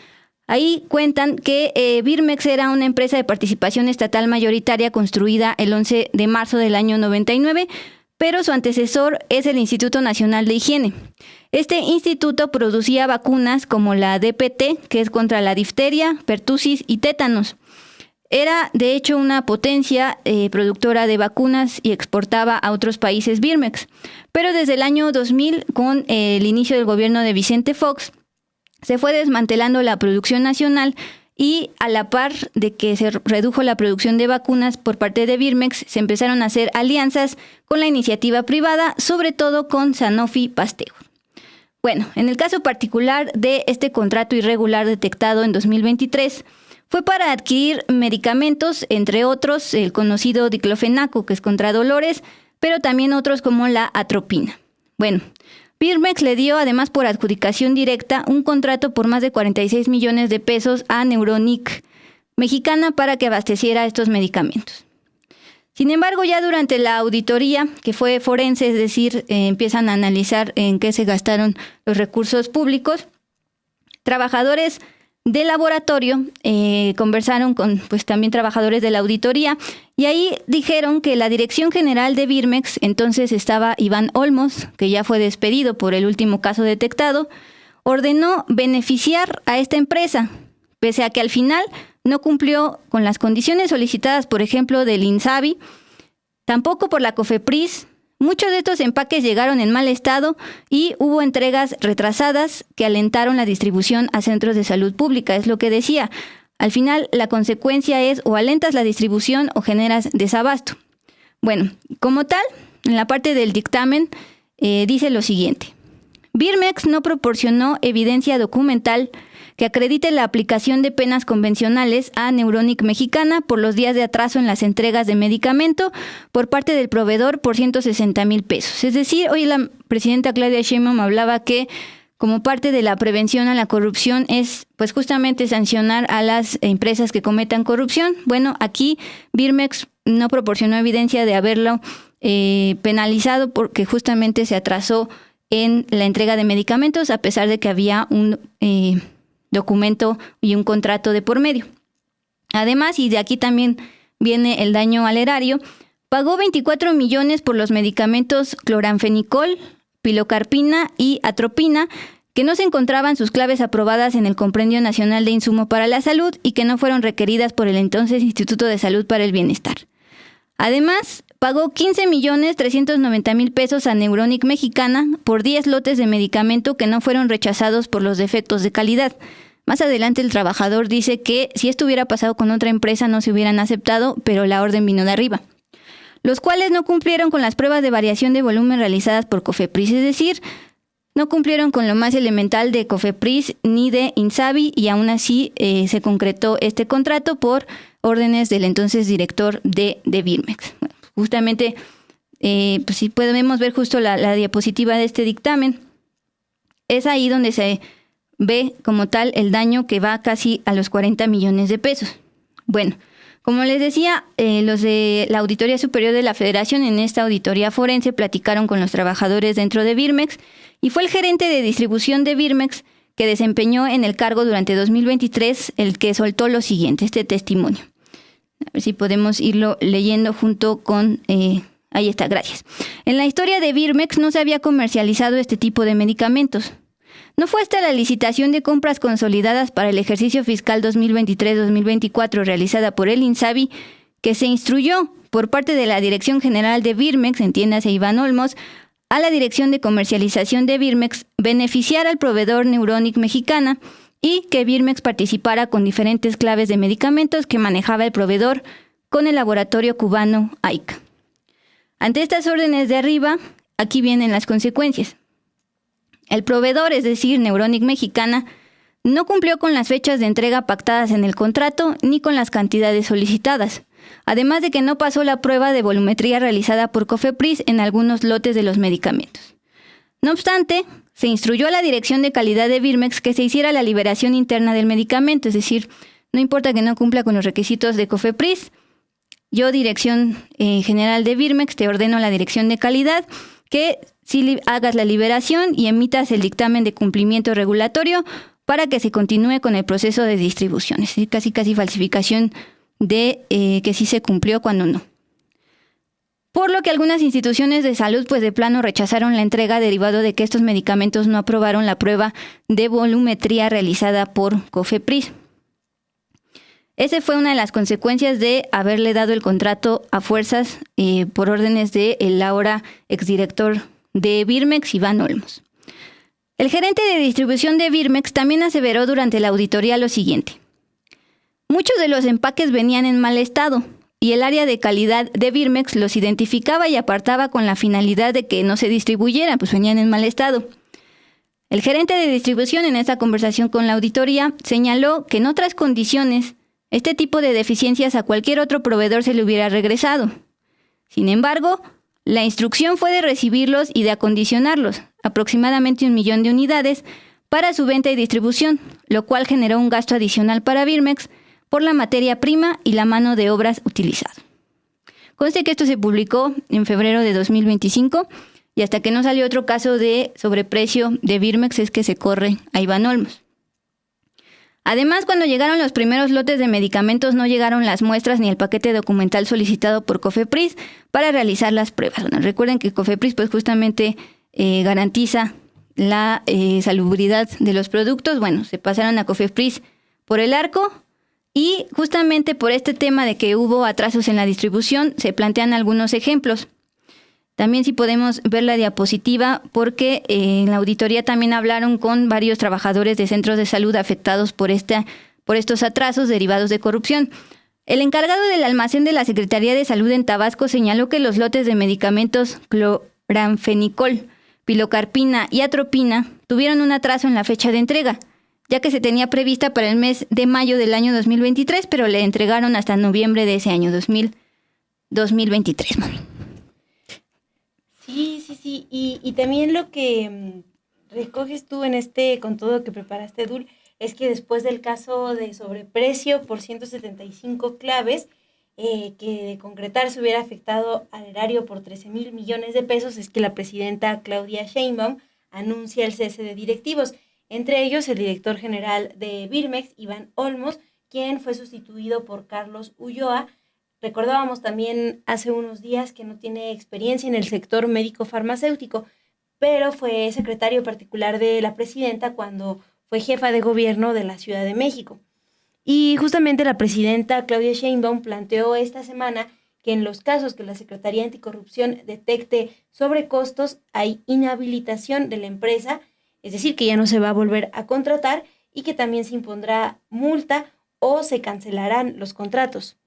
Ahí cuentan que Birmex era una empresa de participación estatal mayoritaria construida el 11 de marzo del año 99, pero su antecesor es el Instituto Nacional de Higiene. Este instituto producía vacunas como la DPT, que es contra la difteria, pertusis y tétanos. Era, de hecho, una potencia productora de vacunas y exportaba a otros países Birmex. Pero desde el año 2000, con el inicio del gobierno de Vicente Fox, se fue desmantelando la producción nacional y a la par de que se redujo la producción de vacunas por parte de Birmex, se empezaron a hacer alianzas con la iniciativa privada, sobre todo con Sanofi Pasteur. Bueno, en el caso particular de este contrato irregular detectado en 2023, fue para adquirir medicamentos, entre otros el conocido diclofenaco, que es contra dolores, pero también otros como la atropina. Bueno, Birmex le dio además por adjudicación directa un contrato por más de 46 millones de pesos a Neuronic Mexicana para que abasteciera estos medicamentos. Sin embargo, ya durante la auditoría, que fue forense, es decir, empiezan a analizar en qué se gastaron los recursos públicos, trabajadores del laboratorio conversaron con también trabajadores de la auditoría y ahí dijeron que la dirección general de Birmex, entonces estaba Iván Olmos, que ya fue despedido por el último caso detectado, ordenó beneficiar a esta empresa, pese a que al final no cumplió con las condiciones solicitadas, por ejemplo, del INSABI, tampoco por la COFEPRIS. Muchos de estos empaques llegaron en mal estado y hubo entregas retrasadas que alentaron la distribución a centros de salud pública, es lo que decía. Al final, la consecuencia es o alentas la distribución o generas desabasto. Bueno, como tal, en la parte del dictamen dice lo siguiente. Birmex no proporcionó evidencia documental que acredite la aplicación de penas convencionales a Neuronic Mexicana por los días de atraso en las entregas de medicamento por parte del proveedor por 160,000 pesos. Es decir, hoy la presidenta Claudia Sheinbaum hablaba que como parte de la prevención a la corrupción es justamente sancionar a las empresas que cometan corrupción. Bueno, aquí Birmex no proporcionó evidencia de haberlo penalizado porque justamente se atrasó en la entrega de medicamentos a pesar de que había un documento y un contrato de por medio. Además, y de aquí también viene el daño al erario, pagó 24 millones por los medicamentos cloranfenicol, pilocarpina y atropina, que no se encontraban sus claves aprobadas en el Compendio Nacional de Insumo para la Salud y que no fueron requeridas por el entonces Instituto de Salud para el Bienestar. Además, pagó 15,390,000 pesos a Neuronic Mexicana por 10 lotes de medicamento que no fueron rechazados por los defectos de calidad. Más adelante el trabajador dice que si esto hubiera pasado con otra empresa no se hubieran aceptado, pero la orden vino de arriba. Los cuales no cumplieron con las pruebas de variación de volumen realizadas por COFEPRIS, es decir, no cumplieron con lo más elemental de COFEPRIS ni de INSABI y aún así se concretó este contrato por órdenes del entonces director de Birmex. Bueno, justamente, si podemos ver justo la diapositiva de este dictamen, es ahí donde se ve como tal el daño que va casi a los 40 millones de pesos. Bueno, como les decía, los de la Auditoría Superior de la Federación en esta auditoría forense platicaron con los trabajadores dentro de Birmex y fue el gerente de distribución de Birmex que desempeñó en el cargo durante 2023 el que soltó lo siguiente, este testimonio. A ver si podemos irlo leyendo junto con... ahí está, gracias. En la historia de Birmex no se había comercializado este tipo de medicamentos. No fue hasta la licitación de compras consolidadas para el ejercicio fiscal 2023-2024 realizada por el INSABI que se instruyó por parte de la Dirección General de Birmex, entiéndase Iván Olmos, a la Dirección de Comercialización de Birmex beneficiar al proveedor Neuronic Mexicana y que Birmex participara con diferentes claves de medicamentos que manejaba el proveedor con el laboratorio cubano AICA. Ante estas órdenes de arriba, aquí vienen las consecuencias. El proveedor, es decir, Neuronic Mexicana, no cumplió con las fechas de entrega pactadas en el contrato ni con las cantidades solicitadas, además de que no pasó la prueba de volumetría realizada por COFEPRIS en algunos lotes de los medicamentos. No obstante, se instruyó a la Dirección de Calidad de Birmex que se hiciera la liberación interna del medicamento, es decir, no importa que no cumpla con los requisitos de COFEPRIS, yo, Dirección General de Birmex, te ordeno a la Dirección de Calidad que si hagas la liberación y emitas el dictamen de cumplimiento regulatorio para que se continúe con el proceso de distribución. Es decir, casi falsificación de que sí se cumplió cuando no. Por lo que algunas instituciones de salud de plano rechazaron la entrega derivado de que estos medicamentos no aprobaron la prueba de volumetría realizada por COFEPRIS. Esa fue una de las consecuencias de haberle dado el contrato a fuerzas por órdenes del ahora exdirector de Birmex, Iván Olmos. El gerente de distribución de Birmex también aseveró durante la auditoría lo siguiente. Muchos de los empaques venían en mal estado y el área de calidad de Birmex los identificaba y apartaba con la finalidad de que no se distribuyeran, pues venían en mal estado. El gerente de distribución en esta conversación con la auditoría señaló que en otras condiciones este tipo de deficiencias a cualquier otro proveedor se le hubiera regresado. Sin embargo, la instrucción fue de recibirlos y de acondicionarlos, aproximadamente 1 millón de unidades, para su venta y distribución, lo cual generó un gasto adicional para Birmex por la materia prima y la mano de obras utilizada. Conste que esto se publicó en febrero de 2025 y hasta que no salió otro caso de sobreprecio de Birmex es que se corre a Iván Olmos. Además, cuando llegaron los primeros lotes de medicamentos no llegaron las muestras ni el paquete documental solicitado por COFEPRIS para realizar las pruebas. Bueno, recuerden que COFEPRIS pues justamente garantiza la salubridad de los productos. Bueno, se pasaron a COFEPRIS por el arco y justamente por este tema de que hubo atrasos en la distribución se plantean algunos ejemplos. También si podemos ver la diapositiva, porque en la auditoría también hablaron con varios trabajadores de centros de salud afectados por estos atrasos derivados de corrupción. El encargado del almacén de la Secretaría de Salud en Tabasco señaló que los lotes de medicamentos cloranfenicol, pilocarpina y atropina tuvieron un atraso en la fecha de entrega, ya que se tenía prevista para el mes de mayo del año 2023, pero le entregaron hasta noviembre de ese año, 2023, mami. Sí. Y también lo que recoges tú en con todo lo que preparaste, Dul, es que después del caso de sobreprecio por 175 claves, que de concretarse hubiera afectado al erario por 13,000 millones de pesos, es que la presidenta Claudia Sheinbaum anuncia el cese de directivos, entre ellos el director general de Birmex, Iván Olmos, quien fue sustituido por Carlos Ulloa. Recordábamos también hace unos días que no tiene experiencia en el sector médico-farmacéutico, pero fue secretario particular de la presidenta cuando fue jefa de gobierno de la Ciudad de México. Y justamente la presidenta Claudia Sheinbaum planteó esta semana que en los casos que la Secretaría Anticorrupción detecte sobrecostos hay inhabilitación de la empresa, es decir, que ya no se va a volver a contratar y que también se impondrá multa o se cancelarán los contratos.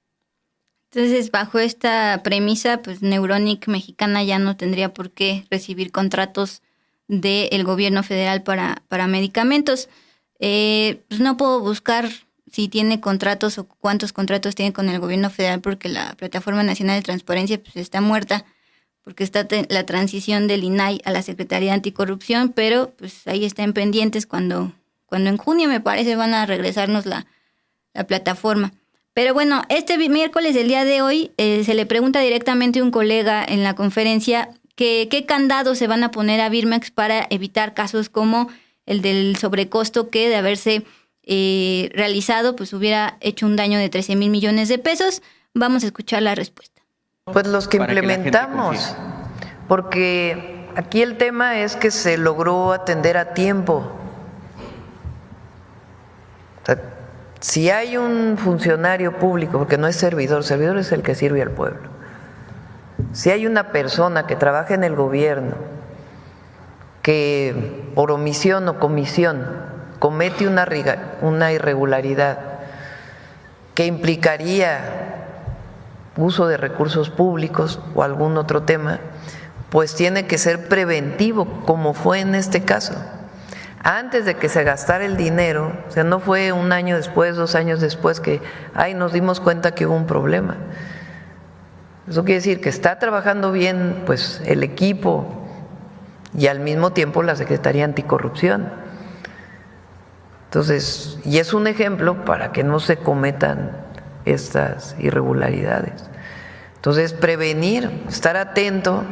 Entonces, bajo esta premisa, pues Neuronic Mexicana ya no tendría por qué recibir contratos del gobierno federal para medicamentos. Pues no puedo buscar si tiene contratos o cuántos contratos tiene con el gobierno federal porque la Plataforma Nacional de Transparencia pues está muerta, porque está la transición del INAI a la Secretaría Anticorrupción, pero pues ahí está en pendientes cuando en junio me parece van a regresarnos la plataforma. Pero bueno, este miércoles del día de hoy se le pregunta directamente a un colega en la conferencia qué candados se van a poner a Birmex para evitar casos como el del sobrecosto que de haberse realizado pues hubiera hecho un daño de 13,000 millones de pesos. Vamos a escuchar la respuesta. Pues los que implementamos, porque aquí el tema es que se logró atender a tiempo. O sea, si hay un funcionario público, porque no es servidor es el que sirve al pueblo. Si hay una persona que trabaja en el gobierno que por omisión o comisión comete una irregularidad que implicaría uso de recursos públicos o algún otro tema, pues tiene que ser preventivo, como fue en este caso. Antes de que se gastara el dinero, o sea, no fue un año después, 2 años después que, nos dimos cuenta que hubo un problema. Eso quiere decir que está trabajando bien, pues, el equipo y al mismo tiempo la Secretaría Anticorrupción. Entonces, y es un ejemplo para que no se cometan estas irregularidades. Entonces, prevenir, estar atento,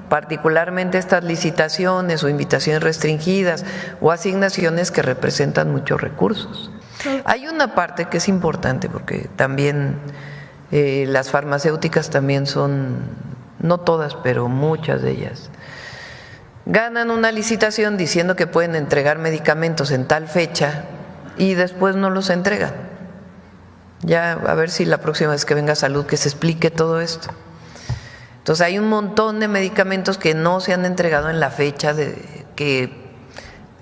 particularmente estas licitaciones o invitaciones restringidas o asignaciones que representan muchos recursos. Hay una parte que es importante porque también las farmacéuticas también son, no todas, pero muchas de ellas, ganan una licitación diciendo que pueden entregar medicamentos en tal fecha y después no los entregan. Ya a ver si la próxima vez que venga Salud que se explique todo esto. Entonces hay un montón de medicamentos que no se han entregado en la fecha de que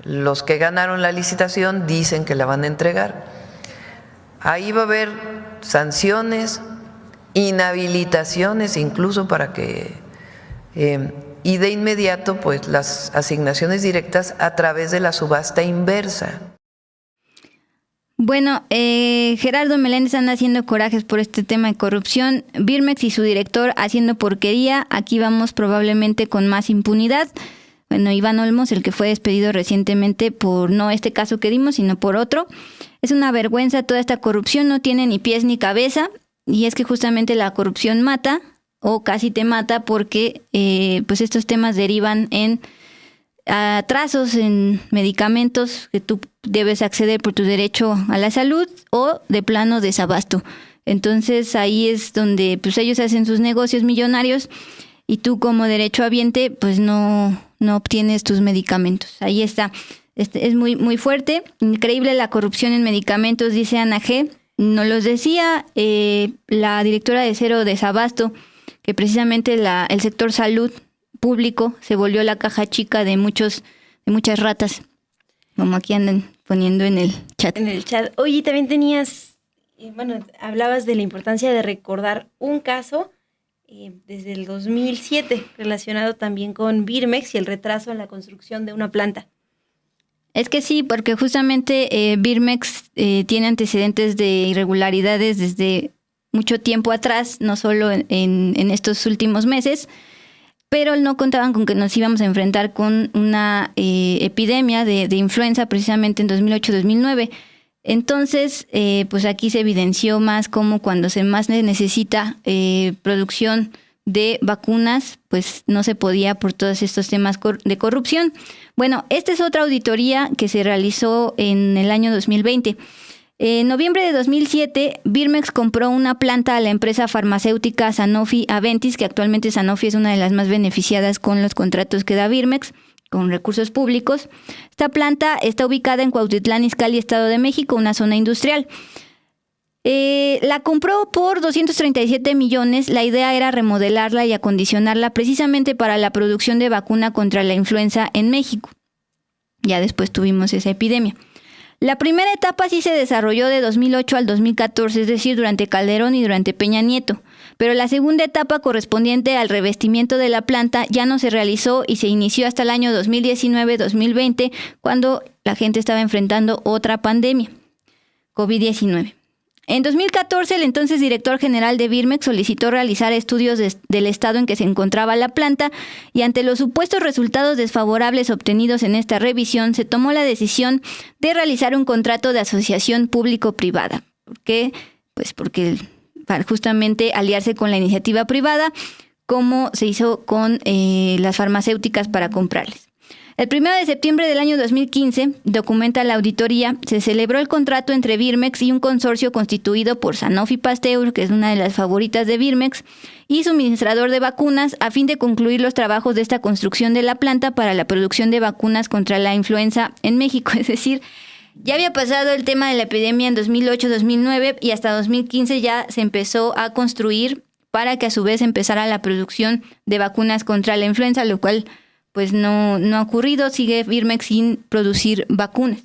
los que ganaron la licitación dicen que la van a entregar. ahí va a haber sanciones, inhabilitaciones incluso para que, y de inmediato pues las asignaciones directas a través de la subasta inversa. Bueno, Gerardo Meléndez anda haciendo corajes por este tema de corrupción. Birmex y su director haciendo porquería. Aquí vamos probablemente con más impunidad. Bueno, Iván Olmos, el que fue despedido recientemente por no este caso que dimos, sino por otro. Es una vergüenza toda esta corrupción, no tiene ni pies ni cabeza. Y es que justamente la corrupción mata, o casi te mata, porque pues estos temas derivan en atrasos en medicamentos que tú debes acceder por tu derecho a la salud o de plano desabasto. Entonces ahí es donde pues ellos hacen sus negocios millonarios y tú como derechohabiente pues no obtienes tus medicamentos. Ahí está. Es muy, muy fuerte. Increíble la corrupción en medicamentos, dice Ana G. Nos los decía la directora de Cero Desabasto, que precisamente el sector salud público se volvió la caja chica de muchas ratas, como aquí andan poniendo en el chat. En el chat. Oye, también tenías, hablabas de la importancia de recordar un caso desde el 2007 relacionado también con Birmex y el retraso en la construcción de una planta. Es que sí, porque justamente Birmex tiene antecedentes de irregularidades desde mucho tiempo atrás, no solo en estos últimos meses, pero no contaban con que nos íbamos a enfrentar con una epidemia de influenza precisamente en 2008-2009. Entonces, pues aquí se evidenció más cómo cuando se más necesita producción de vacunas, pues no se podía por todos estos temas de corrupción. Bueno, esta es otra auditoría que se realizó en el año 2020. En noviembre de 2007, Birmex compró una planta a la empresa farmacéutica Sanofi Aventis, que actualmente Sanofi es una de las más beneficiadas con los contratos que da Birmex, con recursos públicos. Esta planta está ubicada en Cuautitlán Izcalli, Estado de México, una zona industrial. La compró por 237 millones. La idea era remodelarla y acondicionarla precisamente para la producción de vacuna contra la influenza en México. Ya después tuvimos esa epidemia. La primera etapa sí se desarrolló de 2008 al 2014, es decir, durante Calderón y durante Peña Nieto. Pero la segunda etapa correspondiente al revestimiento de la planta ya no se realizó y se inició hasta el año 2019-2020, cuando la gente estaba enfrentando otra pandemia, COVID-19. En 2014, el entonces director general de Birmex solicitó realizar estudios del estado en que se encontraba la planta y ante los supuestos resultados desfavorables obtenidos en esta revisión, se tomó la decisión de realizar un contrato de asociación público-privada. ¿Por qué? Pues porque para justamente aliarse con la iniciativa privada, como se hizo con las farmacéuticas para comprarles. El 1 de septiembre del año 2015, documenta la auditoría, se celebró el contrato entre Birmex y un consorcio constituido por Sanofi Pasteur, que es una de las favoritas de Birmex, y suministrador de vacunas, a fin de concluir los trabajos de esta construcción de la planta para la producción de vacunas contra la influenza en México. Es decir, ya había pasado el tema de la epidemia en 2008-2009 y hasta 2015 ya se empezó a construir para que a su vez empezara la producción de vacunas contra la influenza, lo cual pues no ha ocurrido, sigue Birmex sin producir vacunas.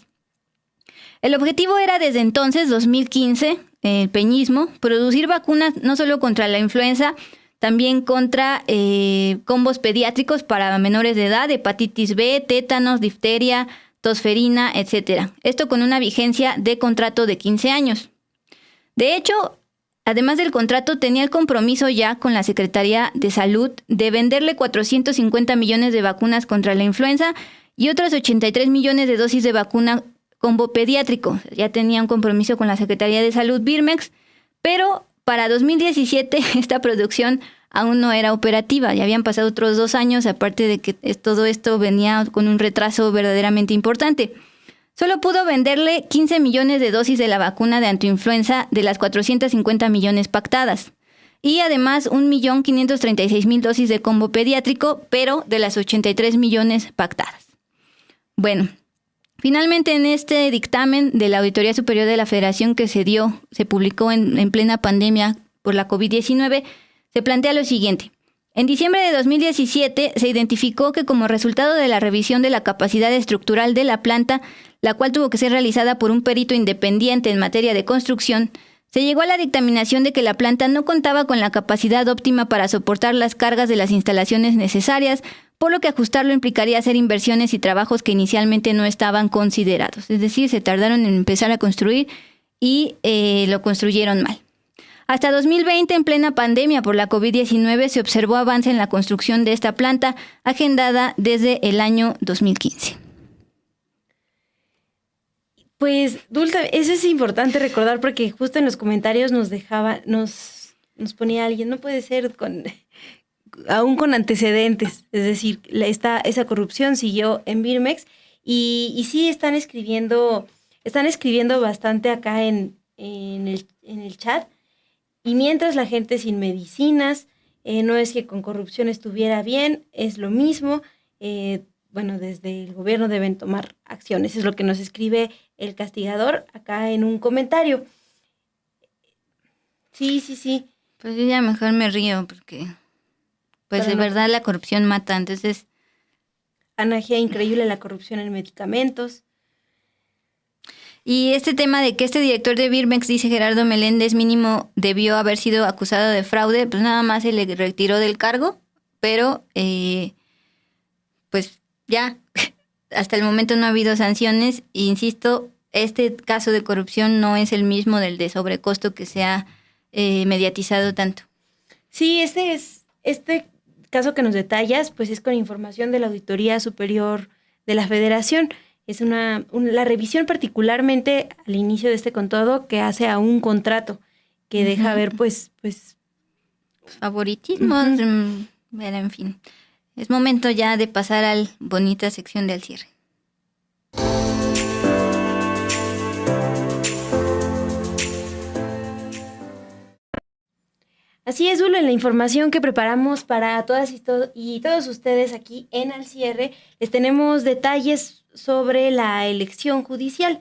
El objetivo era desde entonces, 2015, el peñismo, producir vacunas no solo contra la influenza, también contra combos pediátricos para menores de edad, hepatitis B, tétanos, difteria, tosferina, etc. Esto con una vigencia de contrato de 15 años. De hecho, además del contrato, tenía el compromiso ya con la Secretaría de Salud de venderle 450 millones de vacunas contra la influenza y otras 83 millones de dosis de vacuna combo pediátrico. Ya tenía un compromiso con la Secretaría de Salud Birmex, pero para 2017 esta producción aún no era operativa. Ya habían pasado otros 2 años, aparte de que todo esto venía con un retraso verdaderamente importante. Solo pudo venderle 15 millones de dosis de la vacuna de antiinfluenza de las 450 millones pactadas. Y además 1.536.000 dosis de combo pediátrico, pero de las 83 millones pactadas. Bueno, finalmente en este dictamen de la Auditoría Superior de la Federación que se publicó en plena pandemia por la COVID-19, se plantea lo siguiente. En diciembre de 2017 se identificó que como resultado de la revisión de la capacidad estructural de la planta, la cual tuvo que ser realizada por un perito independiente en materia de construcción, se llegó a la dictaminación de que la planta no contaba con la capacidad óptima para soportar las cargas de las instalaciones necesarias, por lo que ajustarlo implicaría hacer inversiones y trabajos que inicialmente no estaban considerados. Es decir, se tardaron en empezar a construir y lo construyeron mal. Hasta 2020, en plena pandemia por la COVID-19, se observó avance en la construcción de esta planta, agendada desde el año 2015. Pues, Dulce, eso es importante recordar porque justo en los comentarios nos ponía alguien, no puede ser aún con antecedentes, es decir, esa corrupción siguió en Birmex y sí están escribiendo bastante acá en el chat. Y mientras la gente sin medicinas, no es que con corrupción estuviera bien, es lo mismo. Desde el gobierno deben tomar acciones. Es lo que nos escribe el castigador acá en un comentario. Sí. Pues yo ya mejor me río porque, pues de verdad la corrupción mata. Entonces, Ana G., increíble la corrupción en medicamentos. Y este tema de que este director de Birmex, dice Gerardo Meléndez, mínimo debió haber sido acusado de fraude, pues nada más se le retiró del cargo, pero pues ya, hasta el momento no ha habido sanciones. E insisto, este caso de corrupción no es el mismo del de sobrecosto que se ha mediatizado tanto. Sí, este caso que nos detallas, pues es con información de la Auditoría Superior de la Federación. Es la revisión particularmente al inicio de este con todo que hace a un contrato que deja ver pues favoritismos, pero en fin. Es momento ya de pasar a la bonita sección del cierre. Así es, Zulo, en la información que preparamos para todas y todos ustedes aquí en Al Cierre, les tenemos detalles sobre la elección judicial.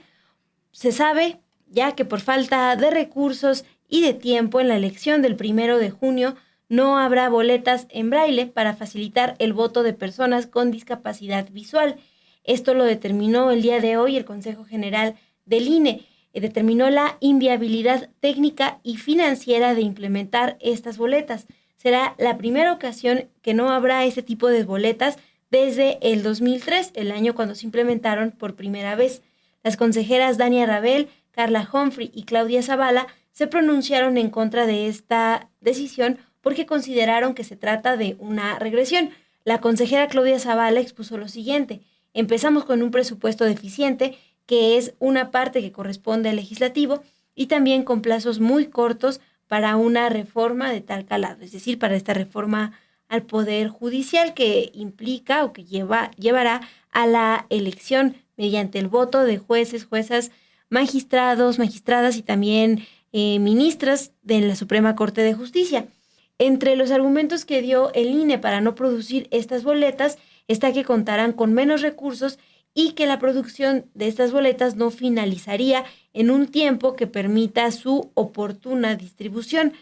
Se sabe ya que por falta de recursos y de tiempo en la elección del 1 de junio no habrá boletas en braille para facilitar el voto de personas con discapacidad visual. Esto lo determinó el día de hoy el Consejo General del INE. Determinó la inviabilidad técnica y financiera de implementar estas boletas. Será la primera ocasión que no habrá este tipo de boletas desde el 2003, el año cuando se implementaron por primera vez. Las consejeras Dania Rabel, Carla Humphrey y Claudia Zavala se pronunciaron en contra de esta decisión porque consideraron que se trata de una regresión. La consejera Claudia Zavala expuso lo siguiente: empezamos con un presupuesto deficiente, que es una parte que corresponde al legislativo, y también con plazos muy cortos para una reforma de tal calado, es decir, para esta reforma al Poder Judicial que implica o que llevará a la elección mediante el voto de jueces, juezas, magistrados, magistradas y también ministras de la Suprema Corte de Justicia. Entre los argumentos que dio el INE para no producir estas boletas está que contarán con menos recursos y que la producción de estas boletas no finalizaría en un tiempo que permita su oportuna distribución.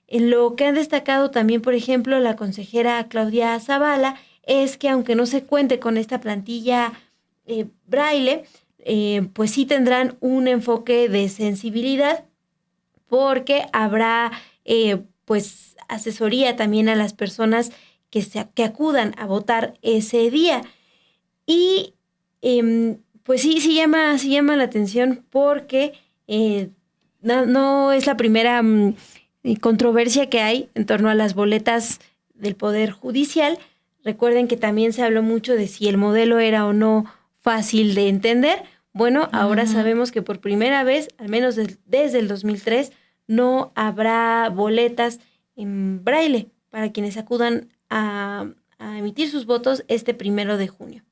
En lo que han destacado también, por ejemplo, la consejera Claudia Zavala, es que aunque no se cuente con esta plantilla braille, pues sí tendrán un enfoque de sensibilidad porque habrá pues asesoría también a las personas que acudan a votar ese día. Y pues sí llama la atención porque no es la primera controversia que hay en torno a las boletas del Poder Judicial. Recuerden que también se habló mucho de si el modelo era o no fácil de entender. Bueno, ahora sabemos que por primera vez, al menos desde el 2003, no habrá boletas en braille para quienes acudan a emitir sus votos este 1 de junio.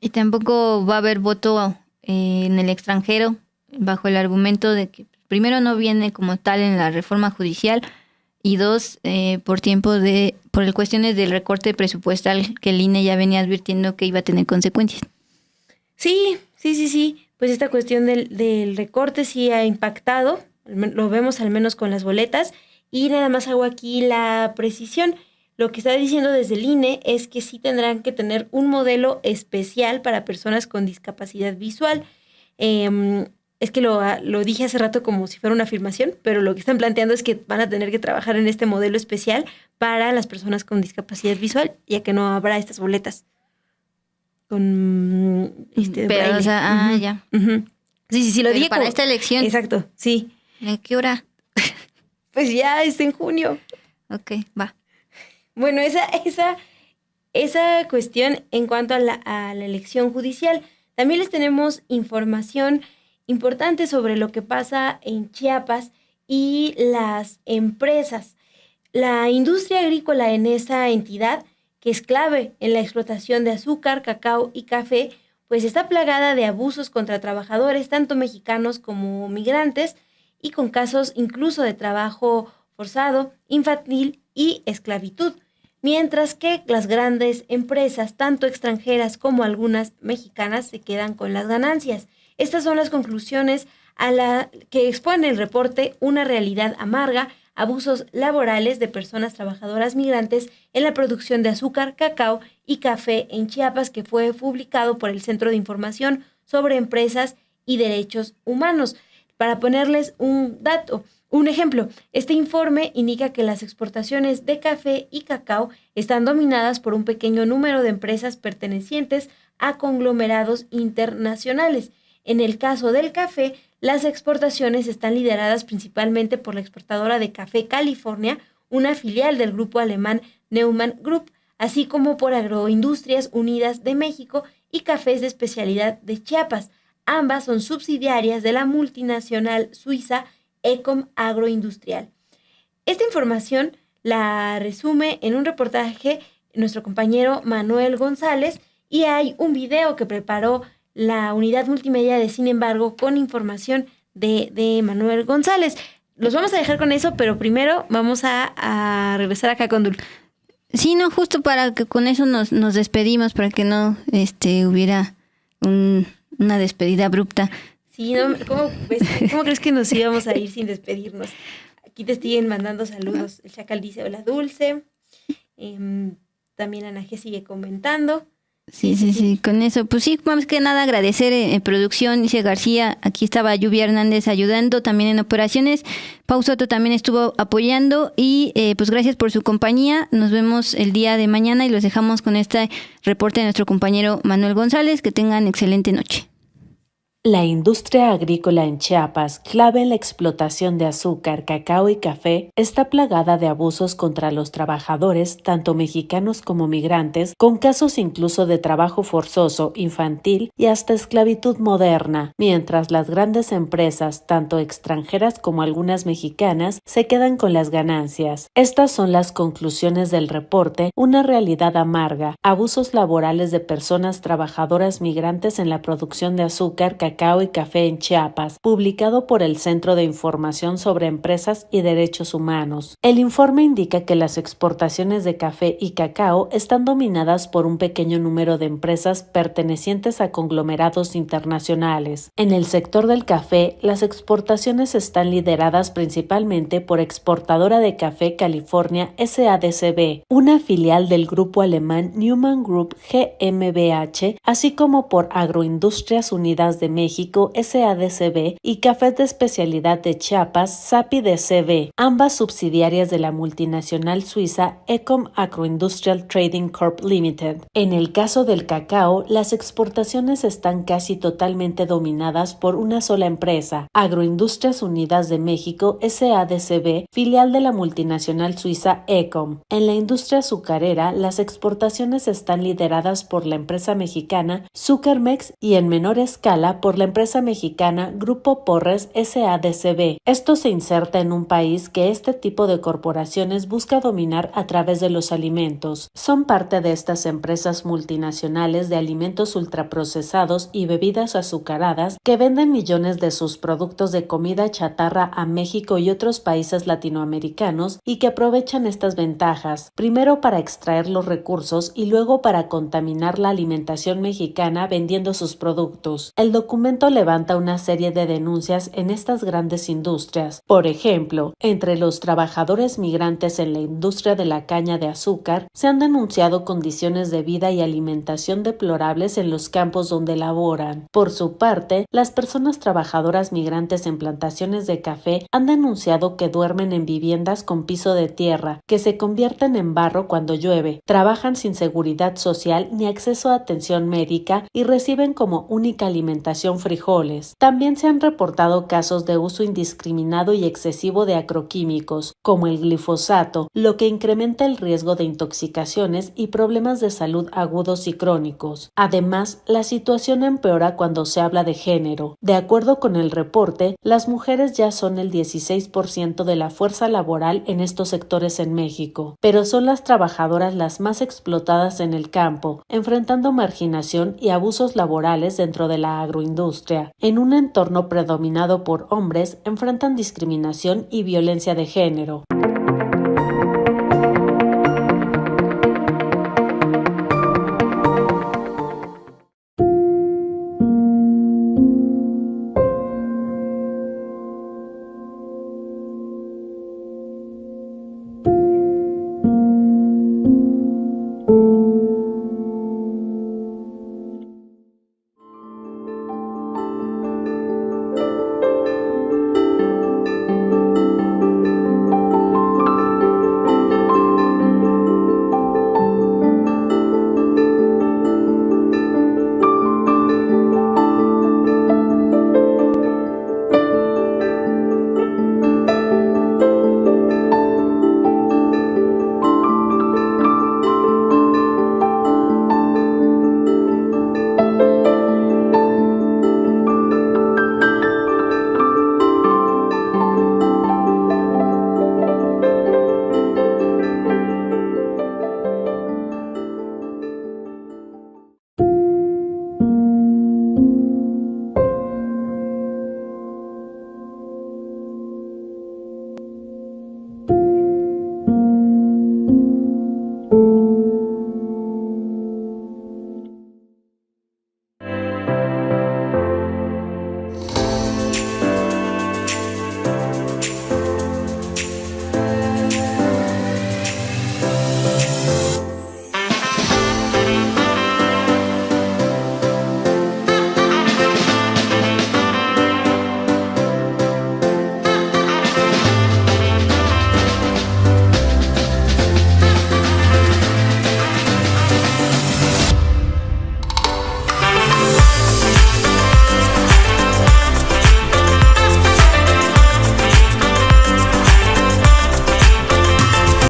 Y tampoco va a haber voto en el extranjero bajo el argumento de que primero no viene como tal en la reforma judicial y dos, por cuestiones del recorte presupuestal que el INE ya venía advirtiendo que iba a tener consecuencias. Sí. Pues esta cuestión del recorte sí ha impactado, lo vemos al menos con las boletas, y nada más hago aquí la precisión. lo que está diciendo desde el INE es que sí tendrán que tener un modelo especial para personas con discapacidad visual. Es que lo dije hace rato como si fuera una afirmación, pero lo que están planteando es que van a tener que trabajar en este modelo especial para las personas con discapacidad visual, ya que no habrá estas boletas con Pero, braille. o sea, ya. Sí, lo Pero dije para como- esta elección. Exacto, sí. ¿A qué hora? Pues ya es en junio. Ok, va. Bueno, esa cuestión en cuanto a la elección judicial. También les tenemos información importante sobre lo que pasa en Chiapas y las empresas. La industria agrícola en esa entidad, que es clave en la explotación de azúcar, cacao y café, pues está plagada de abusos contra trabajadores, tanto mexicanos como migrantes, y con casos incluso de trabajo forzado, infantil y esclavitud. Mientras que las grandes empresas, tanto extranjeras como algunas mexicanas, se quedan con las ganancias. Estas son las conclusiones a la que expone el reporte Una realidad amarga, abusos laborales de personas trabajadoras migrantes en la producción de azúcar, cacao y café en Chiapas, que fue publicado por el Centro de Información sobre Empresas y Derechos Humanos. Para ponerles un ejemplo, este informe indica que las exportaciones de café y cacao están dominadas por un pequeño número de empresas pertenecientes a conglomerados internacionales. En el caso del café, las exportaciones están lideradas principalmente por la exportadora de Café California, una filial del grupo alemán Neumann Group, así como por Agroindustrias Unidas de México y Cafés de Especialidad de Chiapas. Ambas son subsidiarias de la multinacional suiza Ecom Agroindustrial. Esta información la resume en un reportaje nuestro compañero Manuel González, y hay un video que preparó la unidad multimedia de Sin embargo con información de Manuel González. Los vamos a dejar con eso, pero primero vamos a regresar acá con Dul. Sí, no, justo para que con eso nos despedimos, para que no hubiera una despedida abrupta. Sí, no, ¿cómo crees que nos íbamos a ir sin despedirnos? Aquí te siguen mandando saludos. El Chacal dice, hola Dulce. También Ana G sigue comentando. Sí, con eso. Pues sí, más que nada agradecer en producción, dice García, aquí estaba Lluvia Hernández ayudando, también en operaciones, Pau Soto también estuvo apoyando y pues gracias por su compañía, nos vemos el día de mañana y los dejamos con este reporte de nuestro compañero Manuel González, que tengan excelente noche. La industria agrícola en Chiapas, clave en la explotación de azúcar, cacao y café, está plagada de abusos contra los trabajadores, tanto mexicanos como migrantes, con casos incluso de trabajo forzoso, infantil y hasta esclavitud moderna, mientras las grandes empresas, tanto extranjeras como algunas mexicanas, se quedan con las ganancias. Estas son las conclusiones del reporte Una realidad amarga, abusos laborales de personas trabajadoras migrantes en la producción de azúcar, cacao y café en Chiapas, publicado por el Centro de Información sobre Empresas y Derechos Humanos. El informe indica que las exportaciones de café y cacao están dominadas por un pequeño número de empresas pertenecientes a conglomerados internacionales. En el sector del café, las exportaciones están lideradas principalmente por Exportadora de Café California SADCB, una filial del grupo alemán Neumann Group GmbH, así como por Agroindustrias Unidas de México SADCB y Cafés de Especialidad de Chiapas SAPI-DCB, ambas subsidiarias de la multinacional suiza Ecom Agroindustrial Trading Corp Limited. En el caso del cacao, las exportaciones están casi totalmente dominadas por una sola empresa, Agroindustrias Unidas de México SADCB, filial de la multinacional suiza Ecom. En la industria azucarera, las exportaciones están lideradas por la empresa mexicana Sucarmex y en menor escala por la empresa mexicana Grupo Porres SADCB. Esto se inserta en un país que este tipo de corporaciones busca dominar a través de los alimentos. Son parte de estas empresas multinacionales de alimentos ultraprocesados y bebidas azucaradas que venden millones de sus productos de comida chatarra a México y otros países latinoamericanos y que aprovechan estas ventajas, primero para extraer los recursos y luego para contaminar la alimentación mexicana vendiendo sus productos. El documento documento levanta una serie de denuncias en estas grandes industrias. Por ejemplo, entre los trabajadores migrantes en la industria de la caña de azúcar, se han denunciado condiciones de vida y alimentación deplorables en los campos donde laboran. Por su parte, las personas trabajadoras migrantes en plantaciones de café han denunciado que duermen en viviendas con piso de tierra, que se convierten en barro cuando llueve, trabajan sin seguridad social ni acceso a atención médica y reciben como única alimentación frijoles. También se han reportado casos de uso indiscriminado y excesivo de agroquímicos, como el glifosato, lo que incrementa el riesgo de intoxicaciones y problemas de salud agudos y crónicos. Además, la situación empeora cuando se habla de género. De acuerdo con el reporte, las mujeres ya son el 16% de la fuerza laboral en estos sectores en México, pero son las trabajadoras las más explotadas en el campo, enfrentando marginación y abusos laborales dentro de la agroindustria. En un entorno predominado por hombres, enfrentan discriminación y violencia de género.